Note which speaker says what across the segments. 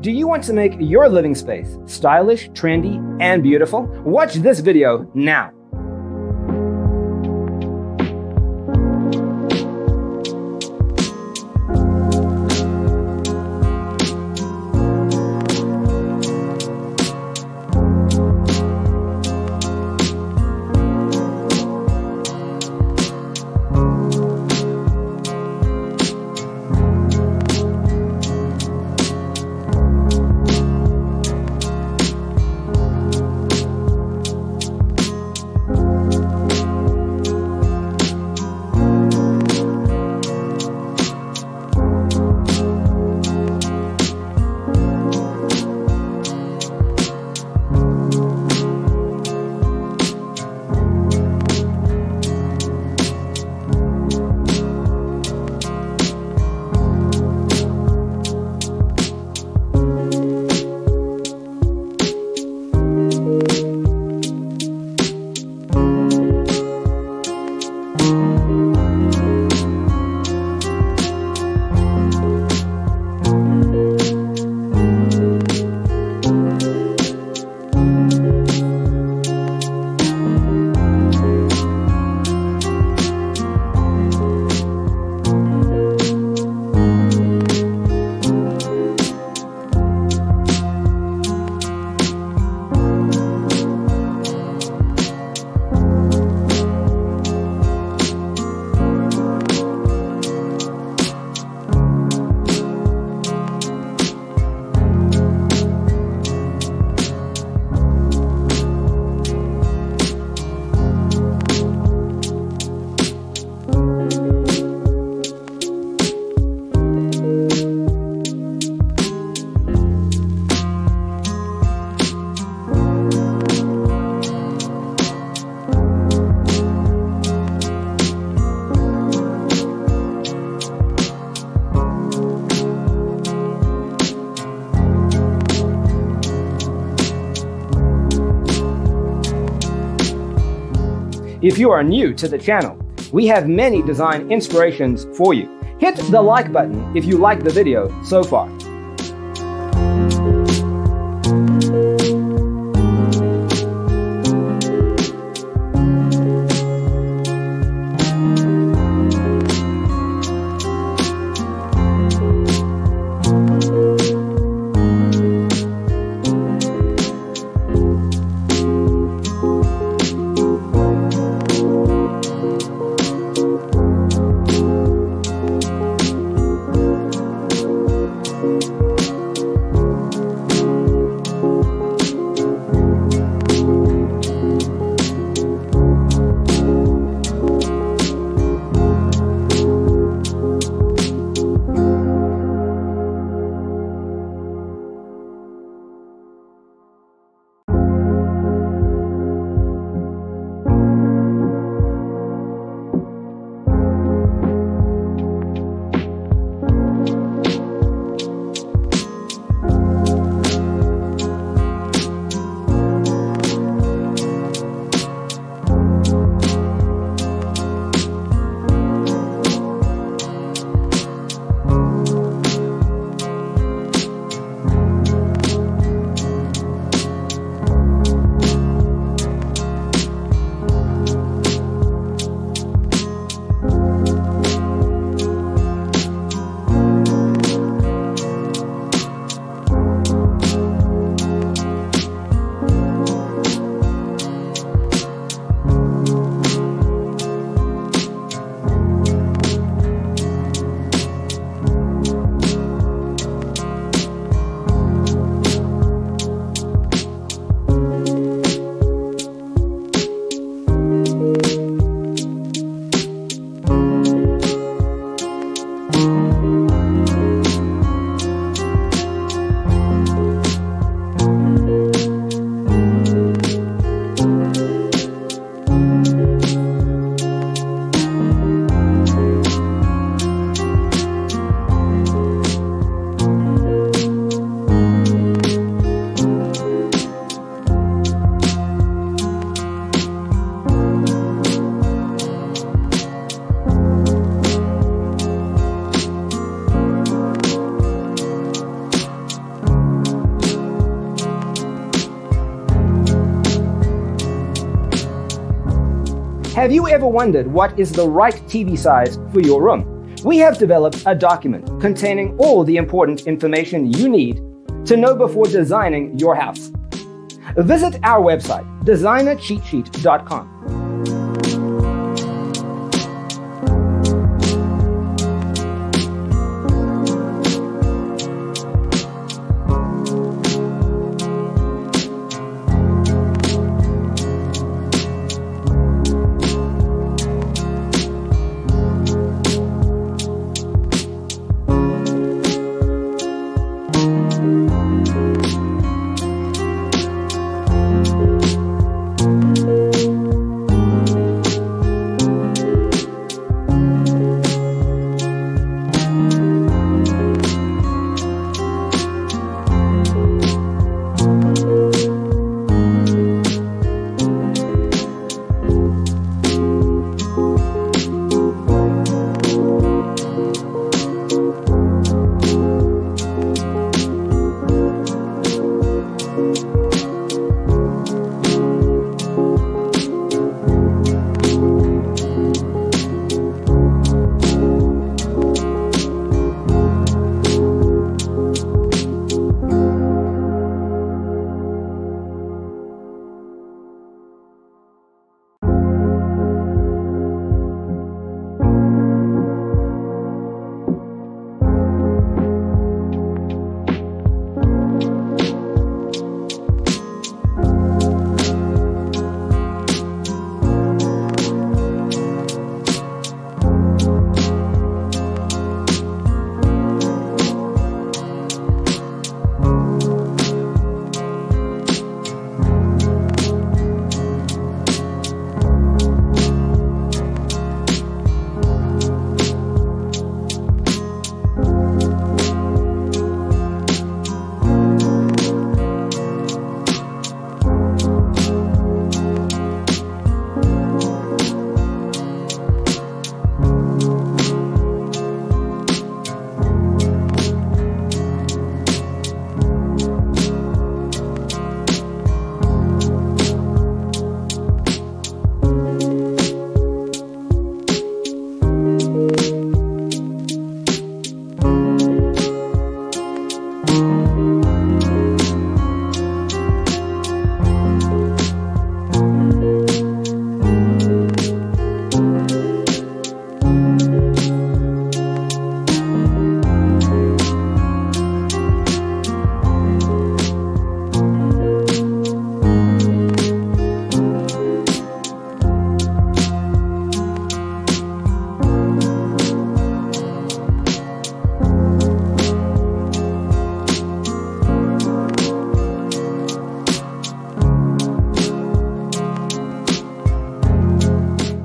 Speaker 1: Do you want to make your living space stylish, trendy, and beautiful? Watch this video now. If you are new to the channel, we have many design inspirations for you. Hit the like button if you like the video so far. Have you ever wondered what is the right TV size for your room? We have developed a document containing all the important information you need to know before designing your house. Visit our website, designercheatsheet.com.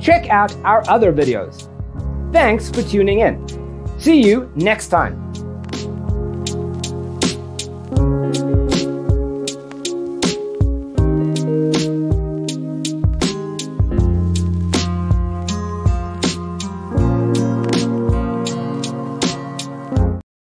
Speaker 1: Check out our other videos. Thanks for tuning in. See you next time.